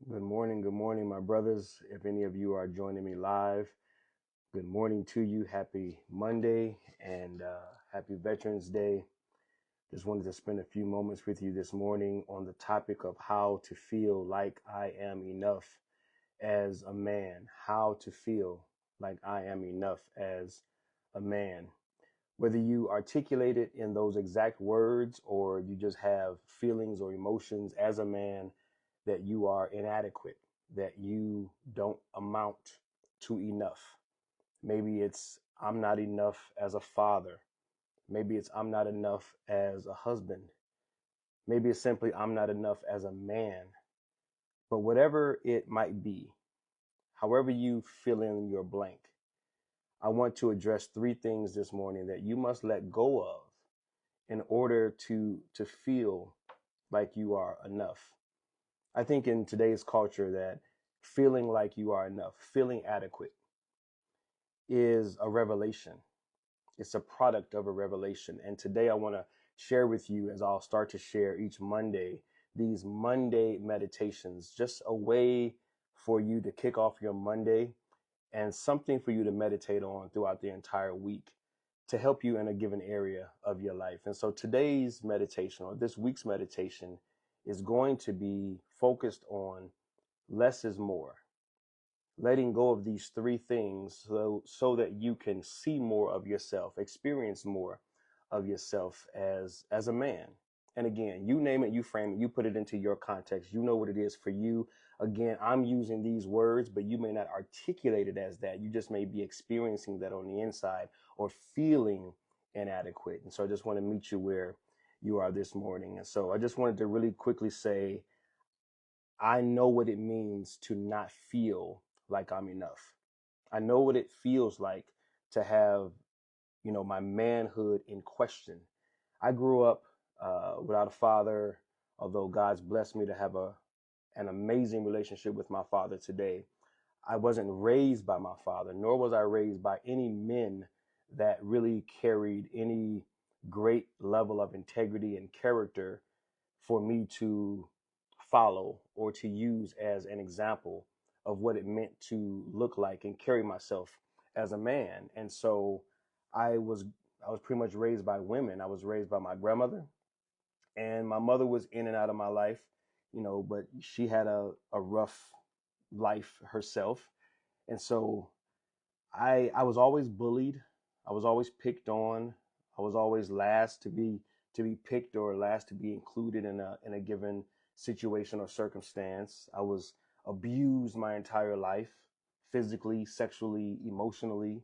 Good morning, my brothers. If any of you are joining me live, good morning to you. Happy Monday and happy Veterans Day. Just wanted to spend a few moments with you this morning on the topic of how to feel like I am enough as a man. How to feel like I am enough as a man. Whether you articulate it in those exact words or you just have feelings or emotions as a man that you are inadequate, that you don't amount to enough. Maybe it's I'm not enough as a father. Maybe it's I'm not enough as a husband. Maybe it's simply I'm not enough as a man. But whatever it might be, however you fill in your blank, I want to address three things this morning that you must let go of in order to feel like you are enough. I think in today's culture that feeling like you are enough, feeling adequate is a revelation. It's a product of a revelation. And today I want to share with you, as I'll start to share each Monday, these Monday meditations, just a way for you to kick off your Monday and something for you to meditate on throughout the entire week to help you in a given area of your life. And so today's meditation or this week's meditation is going to be focused on less is more, letting go of these three things so that you can see more of yourself, experience more of yourself as a man. And again, you name it, you frame it, you put it into your context. You know what it is for you. Again, I'm using these words, but you may not articulate it as that. You just may be experiencing that on the inside or feeling inadequate. And so I just want to meet you where you are this morning. And so I just wanted to really quickly say, I know what it means to not feel like I'm enough. I know what it feels like to have, my manhood in question. I grew up without a father, although God's blessed me to have an amazing relationship with my father today. I wasn't raised by my father, nor was I raised by any men that really carried any great level of integrity and character for me to follow or to use as an example of what it meant to look like and carry myself as a man. And so I was I was pretty much raised by women. I was raised by my grandmother, and my mother was in and out of my life, but she had a rough life herself. And so I was always bullied. I was always picked on. I was always last to be picked or last to be included in a given situation or circumstance. I was abused my entire life, physically, sexually, emotionally.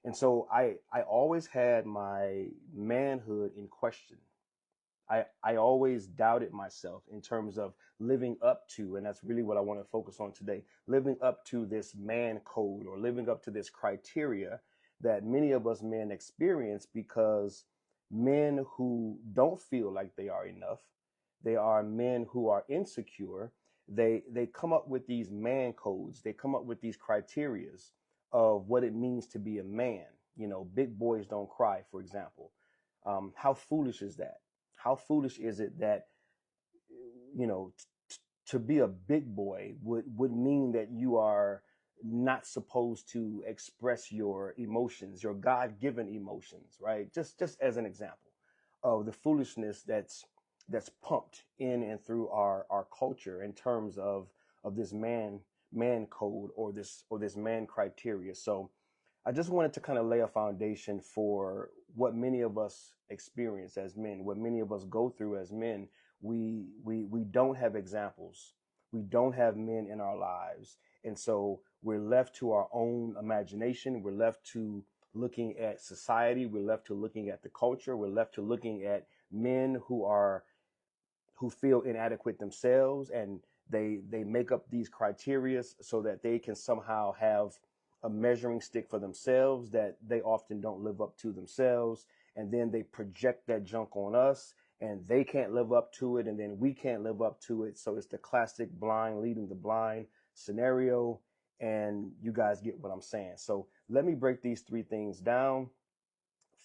And so I always had my manhood in question. I always doubted myself in terms of living up to, and that's really what I want to focus on today, living up to this man code or living up to this criteria that many of us men experience because men who don't feel like they are enough, they are men who are insecure. They come up with these man codes. They come up with these criterias of what it means to be a man. Big boys don't cry, for example. How foolish is that? How foolish is it that, to be a big boy would mean that you are not supposed to express your emotions, your God-given emotions, right? Just as an example of the foolishness that's pumped in and through our culture in terms of this man code or this man criteria. So I just wanted to kind of lay a foundation for what many of us experience as men, what many of us go through as men. We don't have examples. We don't have men in our lives. And so we're left to our own imagination. We're left to looking at society. We're left to looking at the culture. We're left to looking at men who feel inadequate themselves, and they make up these criteria so that they can somehow have a measuring stick for themselves that they often don't live up to themselves, and then they project that junk on us, and they can't live up to it, and then we can't live up to it. So it's the classic blind leading the blind scenario, and you guys get what I'm saying. So let me break these three things down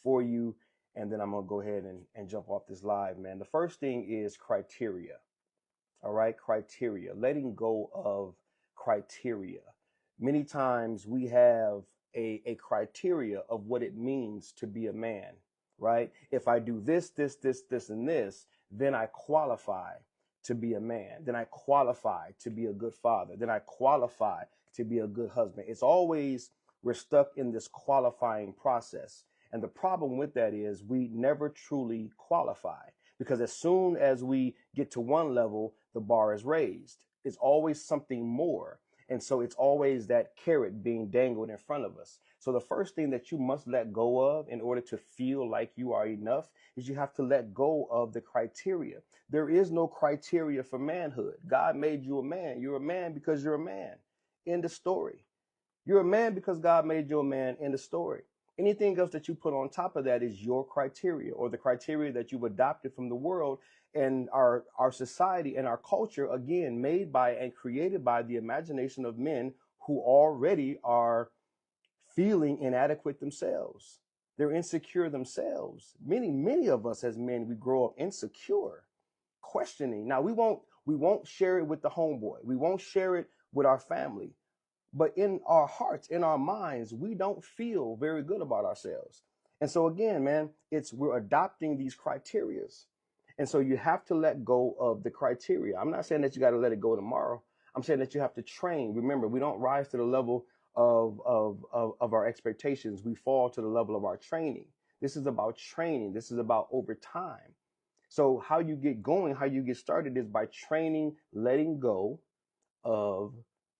for you, and then I'm gonna go ahead and jump off this live, man. The first thing is criteria. All right, criteria, letting go of criteria. Many times we have a criteria of what it means to be a man, right? If I do this, and this, then I qualify to be a man. Then I qualify to be a good father. Then I qualify to be a good husband. It's always, we're stuck in this qualifying process. And the problem with that is we never truly qualify, because as soon as we get to one level, the bar is raised. It's always something more. And so it's always that carrot being dangled in front of us. So the first thing that you must let go of in order to feel like you are enough is you have to let go of the criteria. There is no criteria for manhood. God made you a man. You're a man because you're a man. End of story. You're a man because God made you a man. End of story. Anything else that you put on top of that is your criteria, or the criteria that you've adopted from the world and our society and our culture, again, made by and created by the imagination of men who already are feeling inadequate themselves. They're insecure themselves. Many of us as men, we grow up insecure, questioning. Now we won't share it with the homeboy. We won't share it with our family. But in our hearts, in our minds, we don't feel very good about ourselves. And so again, man, we're adopting these criterias. And so you have to let go of the criteria. I'm not saying that you got to let it go tomorrow. I'm saying that you have to train. Remember, we don't rise to the level of our expectations. We fall to the level of our training. This is about training. This is about over time. So how you get going, how you get started is by training, letting go of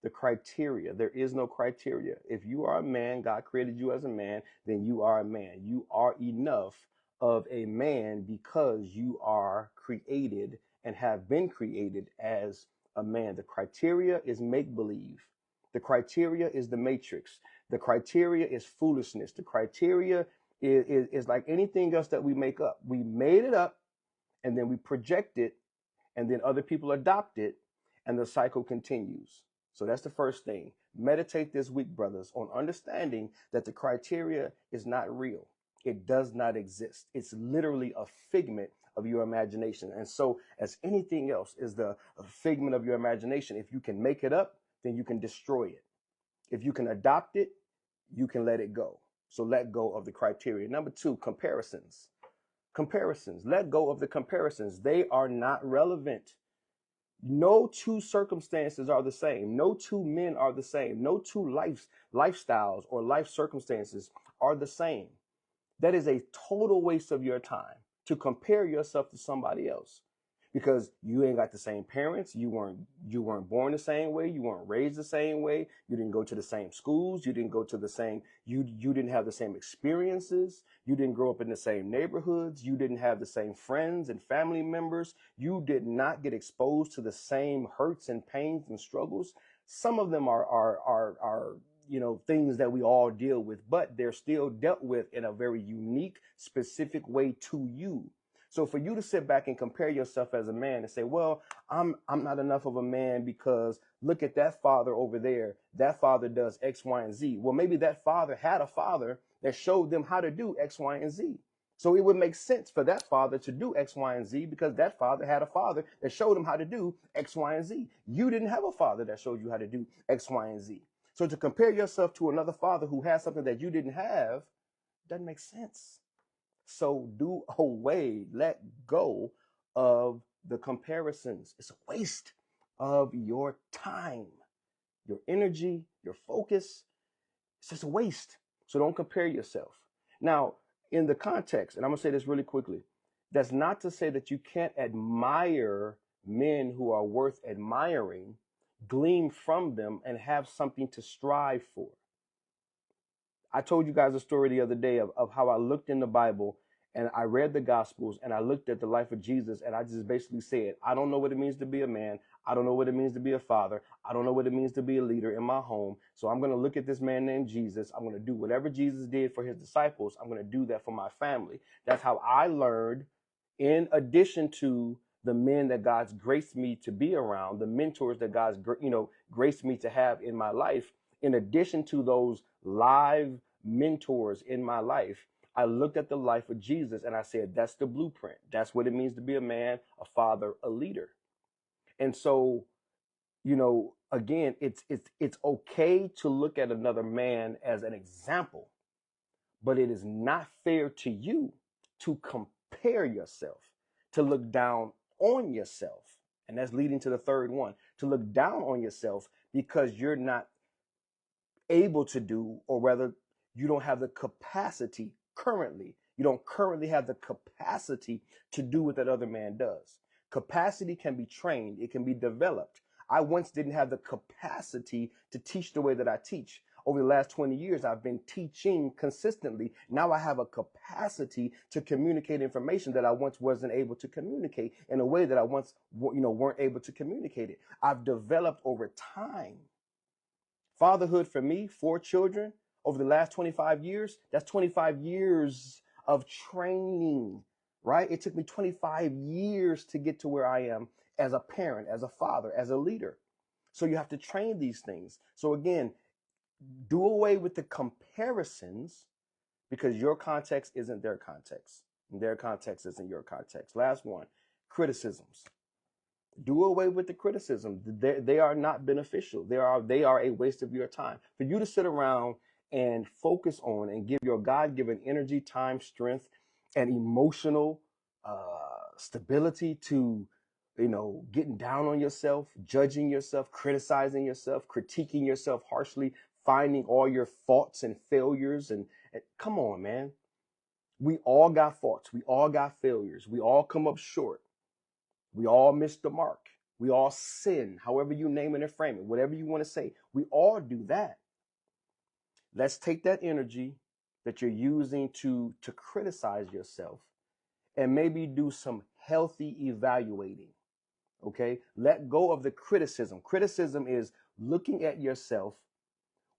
the criteria. There is no criteria. If you are a man, God created you as a man, then you are a man. You are enough of a man because you are created and have been created as a man. The criteria is make believe. The criteria is the matrix. The criteria is foolishness. The criteria is like anything else that we make up. We made it up and then we project it, and then other people adopt it, and the cycle continues. So that's the first thing. Meditate this week, brothers, on understanding that the criteria is not real. It does not exist. It's literally a figment of your imagination. And so, as anything else is a figment of your imagination, if you can make it up, then you can destroy it. If you can adopt it, you can let it go. So let go of the criteria. Number two, comparisons. Comparisons. Let go of the comparisons. They are not relevant. No two circumstances are the same. No two men are the same. No two lifestyles or life circumstances are the same. That is a total waste of your time to compare yourself to somebody else, because you ain't got the same parents. You weren't born the same way. You weren't raised the same way. You didn't go to the same schools. You didn't go to the same, you didn't have the same experiences. You didn't grow up in the same neighborhoods. You didn't have the same friends and family members. You did not get exposed to the same hurts and pains and struggles. Some of them are things that we all deal with, but they're still dealt with in a very unique, specific way to you. So for you to sit back and compare yourself as a man and say, well, I'm not enough of a man because look at that father over there. That father does X, Y, and Z. Well, maybe that father had a father that showed them how to do X, Y, and Z. So it would make sense for that father to do X, Y, and Z because that father had a father that showed him how to do X, Y, and Z. You didn't have a father that showed you how to do X, Y, and Z. So to compare yourself to another father who has something that you didn't have doesn't make sense. So do away, let go of the comparisons. It's a waste of your time, your energy, your focus. It's just a waste. So don't compare yourself. Now, in the context, and I'm going to say this really quickly, that's not to say that you can't admire men who are worth admiring, glean from them, and have something to strive for. I told you guys a story the other day of how I looked in the Bible and I read the Gospels and I looked at the life of Jesus and I just basically said, I don't know what it means to be a man. I don't know what it means to be a father. I don't know what it means to be a leader in my home. So I'm going to look at this man named Jesus. I'm going to do whatever Jesus did for his disciples. I'm going to do that for my family. That's how I learned, in addition to the men that God's graced me to be around, the mentors that God's graced me to have in my life. In addition to those live mentors in my life, I looked at the life of Jesus and I said, that's the blueprint. That's what it means to be a man, a father, a leader. And so, again, it's okay to look at another man as an example, but it is not fair to you to compare yourself, to look down on yourself. And that's leading to the third one, to look down on yourself because you're not able to do, or rather, you don't have the capacity currently. You don't currently have the capacity to do what that other man does. Capacity can be trained, it can be developed. I once didn't have the capacity to teach the way that I teach. Over the last 20 years, I've been teaching consistently. Now I have a capacity to communicate information that I once wasn't able to communicate in a way that I once, weren't able to communicate it. I've developed over time. Fatherhood for me, 4 children over the last 25 years, that's 25 years of training, right? It took me 25 years to get to where I am as a parent, as a father, as a leader. So you have to train these things. So again, do away with the comparisons because your context isn't their context. And their context isn't your context. Last one, criticisms. Do away with the criticism. They are not beneficial. They are a waste of your time. For you to sit around and focus on and give your God-given energy, time, strength, and emotional stability to, getting down on yourself, judging yourself, criticizing yourself, critiquing yourself harshly, finding all your faults and failures. And come on, man. We all got faults. We all got failures. We all come up short. We all miss the mark. We all sin, however you name it and frame it, whatever you want to say. We all do that. Let's take that energy that you're using to criticize yourself and maybe do some healthy evaluating. Okay? Let go of the criticism. Criticism is looking at yourself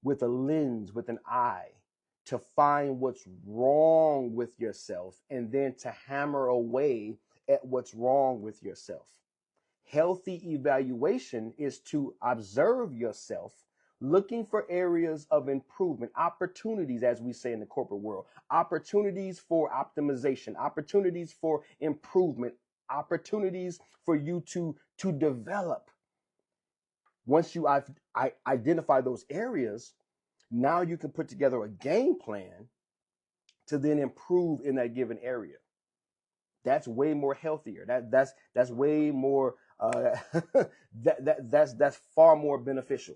with a lens, with an eye, to find what's wrong with yourself and then to hammer away at what's wrong with yourself. Healthy evaluation is to observe yourself, looking for areas of improvement, opportunities, as we say in the corporate world, opportunities for optimization, opportunities for improvement, opportunities for you to develop. Once you identify those areas, now you can put together a game plan to then improve in that given area. That's way more healthier. That's way more that's far more beneficial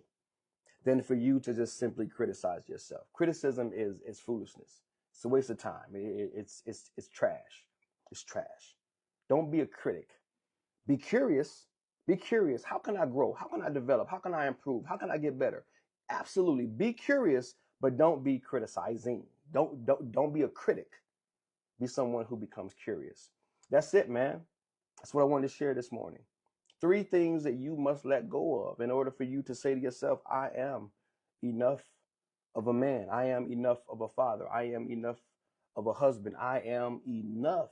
than for you to just simply criticize yourself. Criticism is foolishness. It's a waste of time. It's trash. It's trash. Don't be a critic. Be curious. Be curious. How can I grow? How can I develop? How can I improve? How can I get better? Absolutely. Be curious, but don't be criticizing. Don't be a critic. Be someone who becomes curious. That's it, man. That's what I wanted to share this morning. 3 things that you must let go of in order for you to say to yourself, I am enough of a man. I am enough of a father. I am enough of a husband. I am enough.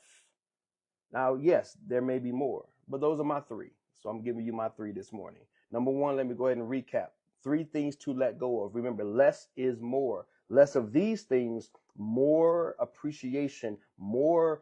Now, yes, there may be more, but those are my 3. So I'm giving you my 3 this morning. Number 1, let me go ahead and recap. 3 things to let go of. Remember, less is more. Less of these things, more appreciation, more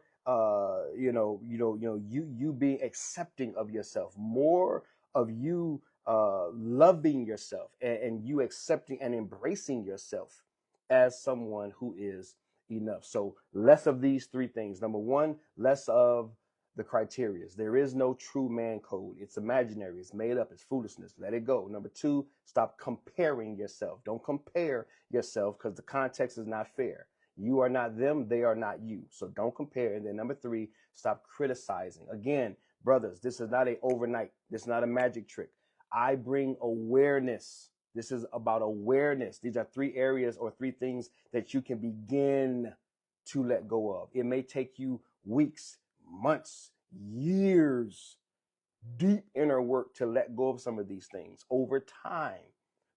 you being accepting of yourself, more of you loving yourself and you accepting and embracing yourself as someone who is enough. So less of these 3 things. Number 1, less of the criterias. There is no true man code. It's imaginary. It's made up. It's foolishness. Let it go. Number 2, stop comparing yourself. Don't compare yourself because the context is not fair. You are not them. They are not you. So don't compare. And then number 3, stop criticizing. Again, brothers, this is not an overnight. This is not a magic trick. I bring awareness. This is about awareness. These are 3 areas or 3 things that you can begin to let go of. It may take you weeks, months, years, deep inner work to let go of some of these things over time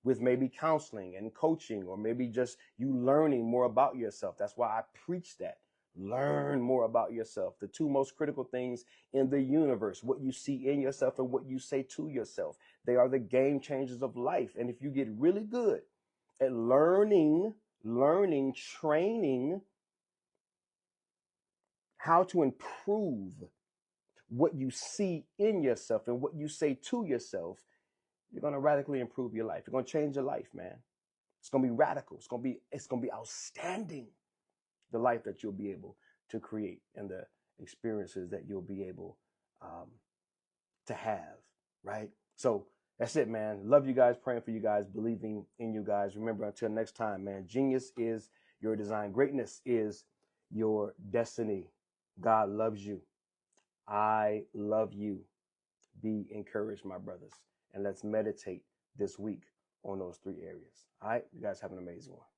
with maybe counseling and coaching, or maybe just you learning more about yourself. That's why I preach that. Learn more about yourself. The 2 most critical things in the universe, what you see in yourself and what you say to yourself. They are the game changers of life. And if you get really good at learning, training how to improve what you see in yourself and what you say to yourself, you're going to radically improve your life. You're going to change your life, man. It's going to be radical. It's going to be outstanding, the life that you'll be able to create and the experiences that you'll be able to have, right? So that's it, man. Love you guys, praying for you guys, believing in you guys. Remember, until next time, man, genius is your design. Greatness is your destiny. God loves you. I love you. Be encouraged, my brothers. And let's meditate this week on those 3 areas. All right? You guys have an amazing one.